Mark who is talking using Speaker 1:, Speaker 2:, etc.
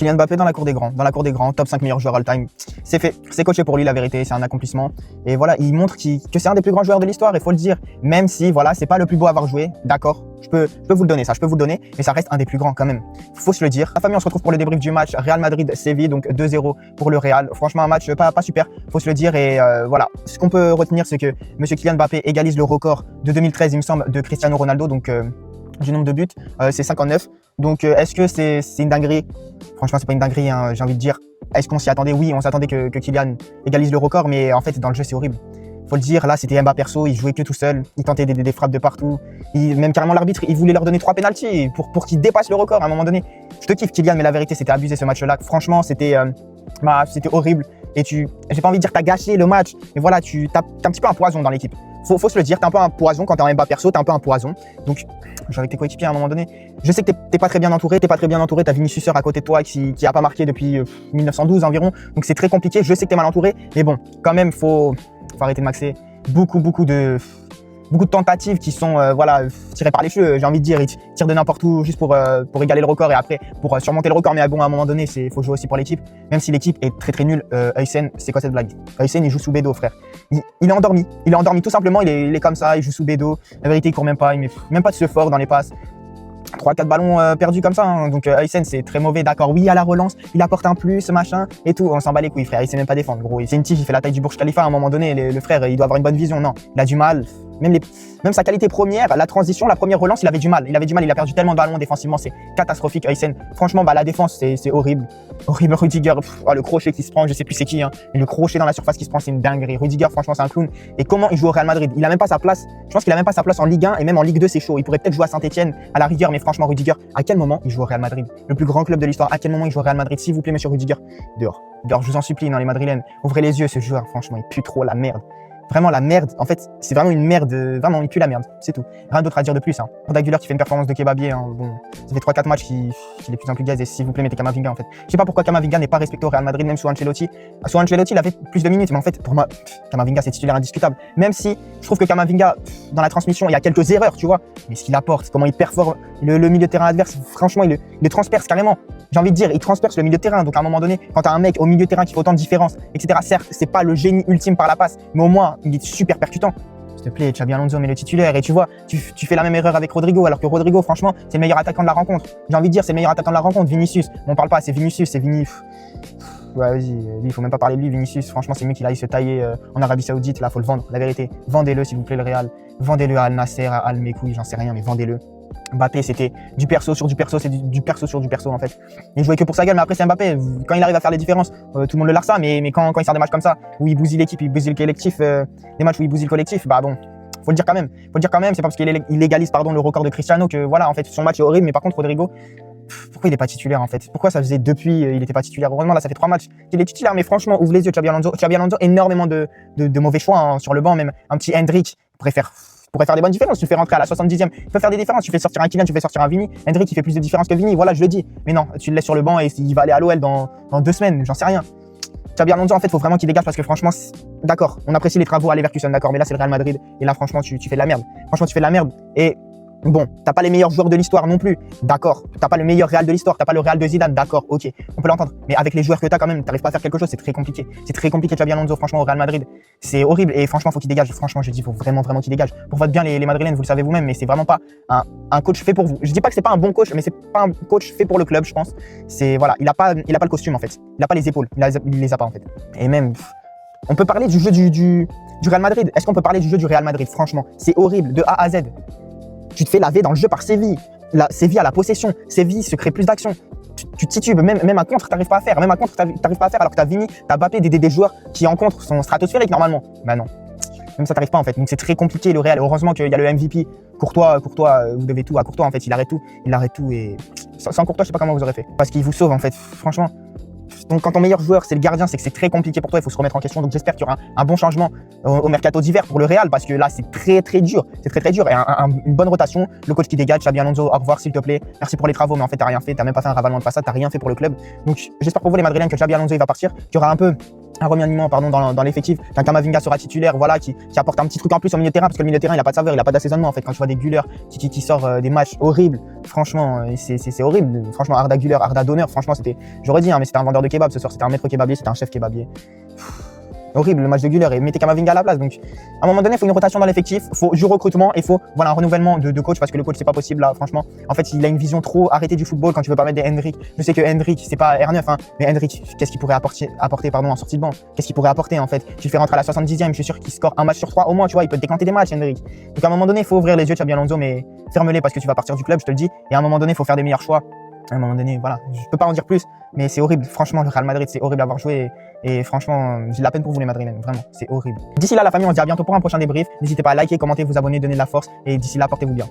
Speaker 1: Kylian Mbappé dans la cour des grands, top 5 meilleurs joueurs all-time. C'est fait, c'est coaché pour lui, la vérité, c'est un accomplissement. Et voilà, il montre que c'est un des plus grands joueurs de l'histoire, il faut le dire. Même si, voilà, c'est pas le plus beau à avoir joué, d'accord, je peux vous le donner, ça, je peux vous le donner, mais ça reste un des plus grands quand même. Faut se le dire. La famille, on se retrouve pour le débrief du match Real Madrid-Séville, donc 2-0 pour le Real. Franchement, un match pas super, faut se le dire. Et voilà, ce qu'on peut retenir, c'est que monsieur Kylian Mbappé égalise le record de 2013, il me semble, de Cristiano Ronaldo, donc du nombre de buts, c'est 59. Donc, est-ce que c'est une dinguerie? Franchement, c'est pas une dinguerie, hein, j'ai envie de dire. Est-ce qu'on s'y attendait? Oui, on s'attendait que Kylian égalise le record, mais en fait, dans le jeu, c'est horrible. Faut le dire, là, c'était Mbappé perso, il jouait que tout seul, il tentait des frappes de partout. Même carrément, l'arbitre, il voulait leur donner 3 pénaltys pour qu'ils dépassent le record à un moment donné. Je te kiffe, Kylian, mais la vérité, c'était abusé ce match-là. Franchement, c'était horrible. Et j'ai pas envie de dire que t'as gâché le match, mais voilà, t'as un petit peu un poison dans l'équipe. Faut se le dire, t'es un peu un poison quand t'es en Mbappé perso, t'es un peu un poison. Donc, genre avec tes coéquipiers à un moment donné, je sais que t'es pas très bien entouré, t'as Vinicius à côté de toi qui a pas marqué depuis 1912 environ, donc c'est très compliqué. Je sais que t'es mal entouré, mais bon, quand même, faut arrêter de maxer. Beaucoup de tentatives qui sont tirées par les cheveux, j'ai envie de dire. Ils tirent de n'importe où juste pour égaler le record et après pour surmonter le record. Mais bon, à un moment donné, faut jouer aussi pour l'équipe. Même si l'équipe est très nulle, Hysén, c'est quoi cette blague? Hysén, il joue sous bédo, frère. Il est endormi. Il est endormi tout simplement. Il est comme ça, il joue sous bédo. La vérité, il court même pas. Il met même pas de ce fort dans les passes. 3-4 ballons perdus comme ça, hein. Donc Hysén, c'est très mauvais, d'accord, oui, à la relance, il apporte un plus, machin, et tout, on s'en bat les couilles, frère, il sait même pas défendre, gros, c'est une tige, il fait la taille du Burj Khalifa à un moment donné, le frère, il doit avoir une bonne vision, non, il a du mal, même sa qualité première, la transition, la première relance, il avait du mal, il a perdu tellement de ballons défensivement, c'est catastrophique, Hysén, franchement, la défense, c'est horrible, Rudiger, le crochet qui se prend, je sais plus c'est qui, hein, mais le crochet dans la surface qui se prend, c'est une dinguerie, Rudiger, franchement, c'est un clown, et comment il joue au Real Madrid, il a même pas sa place, je pense qu'il a même pas sa place en Ligue 1, et même en Ligue 2, c'est chaud, il pourrait peut-être jouer à Saint-Etienne, à la rigueur, mais franchement, Rudiger, à quel moment il joue au Real Madrid? Le plus grand club de l'histoire, à quel moment il joue au Real Madrid? S'il vous plaît, monsieur Rudiger, dehors, je vous en supplie, non, les Madrilènes, ouvrez les yeux, ce joueur, franchement, il pue trop la merde. Vraiment la merde, en fait, c'est vraiment une merde, vraiment, il pue la merde, c'est tout. Rien d'autre à dire de plus, hein. Arda Güler qui fait une performance de kebabier, hein. Bon, ça fait 3-4 matchs qu'il est plus en plus gaz, et s'il vous plaît, mettez Camavinga, en fait. Je sais pas pourquoi Camavinga n'est pas respecté au Real Madrid, même sous Ancelotti. Sous Ancelotti, il a fait plus de minutes, mais en fait, pour moi, Camavinga, c'est titulaire indiscutable. Même si je trouve que Camavinga, dans la transmission, il y a quelques erreurs, tu vois, mais ce qu'il apporte, comment il performe le milieu de terrain adverse, franchement, il le transperce carrément. J'ai envie de dire, il transperce le milieu de terrain. Donc à un moment donné, quand t'as un mec au milieu de terrain qui fait autant de différence, etc., certes, c'est pas le génie ultime par la passe, mais au moins, il est super percutant. S'il te plaît, Xabi Alonso, mais le titulaire. Et tu vois, tu fais la même erreur avec Rodrigo, alors que Rodrigo, franchement, c'est le meilleur attaquant de la rencontre. J'ai envie de dire, c'est le meilleur attaquant de la rencontre. Vinicius, on parle pas, c'est Vinicius, c'est Vini. Ouais, vas-y, lui, il faut même pas parler de lui, Vinicius. Franchement, c'est mieux qu'il aille se tailler en Arabie Saoudite. Là, faut le vendre. La vérité, vendez-le, s'il vous plaît, le Real. Vendez-le à Al Nasser, à Al Mekouy, j'en sais rien, mais vendez-le. Mbappé, c'était du perso sur du perso, c'est du perso sur du perso en fait. Il jouait que pour sa gueule, mais après c'est Mbappé. Quand il arrive à faire les différences, tout le monde le larça, mais quand il sort des matchs comme ça, où il bousille l'équipe, il bousille le collectif, les matchs où il bousille le collectif, bah bon, faut le dire quand même. C'est pas parce qu'il égalise le record de Cristiano que voilà, en fait, son match est horrible, mais par contre, Rodrigo, pourquoi il est pas titulaire en fait? Pourquoi ça faisait depuis il était pas titulaire? Heureusement, là, ça fait 3 matchs qu'il est titulaire, mais franchement, ouvre les yeux, Xabi Alonso. Xabi Alonso, énormément de mauvais choix hein, sur le banc, même un petit Hendrick pourrait faire des bonnes différences. Tu le fais rentrer à la 70e, il peut faire des différences. Tu fais sortir un Kylian, tu fais sortir un Vini. Hendrick, il fait plus de différence que Vini. Voilà, je le dis. Mais non, tu le laisses sur le banc et il va aller à l'OL dans 2 semaines. J'en sais rien. Xabi Alonso, en fait, faut vraiment qu'il dégage parce que franchement, d'accord, on apprécie les travaux à Leverkusen, d'accord, mais là, c'est le Real Madrid. Et là, franchement, tu fais de la merde. Franchement, tu fais de la merde. Et bon, t'as pas les meilleurs joueurs de l'histoire non plus, d'accord. T'as pas le meilleur Real de l'histoire, t'as pas le Real de Zidane, d'accord, ok, on peut l'entendre. Mais avec les joueurs que t'as quand même, t'arrives pas à faire quelque chose, c'est très compliqué. C'est très compliqué, Xabi Alonso, franchement, au Real Madrid. C'est horrible et franchement, faut qu'il dégage. Franchement, je dis, faut vraiment qu'il dégage. Pour votre bien, les Madrilènes, vous le savez vous-même, mais c'est vraiment pas un coach fait pour vous. Je dis pas que c'est pas un bon coach, mais c'est pas un coach fait pour le club, je pense. C'est, voilà, il a pas le costume en fait. Il a pas les épaules, il les a pas en fait. Et même, on peut parler du jeu du Real Madrid. Est-ce qu'on peut parler du jeu du Real Madrid? Franchement, c'est horrible, de A à Z. Tu te fais laver dans le jeu par Séville. Séville à la possession. Séville se crée plus d'actions. Tu titubes. Même un contre, t'arrives pas à faire. Même un contre, t'arrives pas à faire alors que t'as Vini, t'as Mbappé, des joueurs qui en contre sont stratosphériques normalement. Bah non. Même ça t'arrive pas en fait. Donc c'est très compliqué le Real. Heureusement qu'il y a le MVP. Courtois, vous devez tout à Courtois en fait. Il arrête tout et sans Courtois, je sais pas comment vous aurez fait. Parce qu'il vous sauve en fait. Franchement. Donc quand ton meilleur joueur c'est le gardien, c'est que c'est très compliqué pour toi, il faut se remettre en question. Donc j'espère qu'il y aura un bon changement au mercato d'hiver pour le Real parce que là c'est très dur. C'est très dur et une bonne rotation. Le coach qui dégage, Xabi Alonso, au revoir s'il te plaît. Merci pour les travaux, mais en fait t'as rien fait, t'as même pas fait un ravalement de façade, t'as rien fait pour le club. Donc j'espère pour vous les Madrilènes que Xabi Alonso il va partir, qu'il y aura un peu un remaniement pardon dans l'effectif, qu'un Camavinga sera titulaire, voilà, qui apporte un petit truc en plus au milieu de terrain, parce que le milieu de terrain il a pas de saveur, il a pas d'assaisonnement en fait. Quand tu vois des Güler qui sort des matchs horribles, franchement c'est horrible. Franchement Arda Güler, Arda Donner, franchement j'aurais dit mais c'était un vendeur de kebab ce soir, c'était un maître kebabier, c'était un chef kebabier. Horrible le match de Güler, et mettez Camavinga à la place. Donc à un moment donné il faut une rotation dans l'effectif, il faut du recrutement, et faut voilà un renouvellement de coach, parce que le coach c'est pas possible là, franchement. En fait il a une vision trop arrêtée du football quand tu veux pas mettre des Hendrick. Je sais que Hendrick c'est pas R9 hein, mais Hendrick qu'est-ce qu'il pourrait apporter en sortie de banc, qu'est-ce qu'il pourrait apporter en fait. Tu le fais rentrer à la 70e, je suis sûr qu'il score un match sur 3 au moins, tu vois, il peut te décanter des matchs Hendrick. Donc à un moment donné il faut ouvrir les yeux Xabi Alonso, mais ferme-les parce que tu vas partir du club, je te le dis, et à un moment donné il faut faire des meilleurs choix. À un moment donné, voilà, je peux pas en dire plus, mais c'est horrible. Franchement, le Real Madrid, c'est horrible à avoir joué. Et franchement, j'ai de la peine pour vous les Madrilènes, vraiment, c'est horrible. D'ici là, la famille, on se dit à bientôt pour un prochain débrief. N'hésitez pas à liker, commenter, vous abonner, donner de la force. Et d'ici là, portez-vous bien.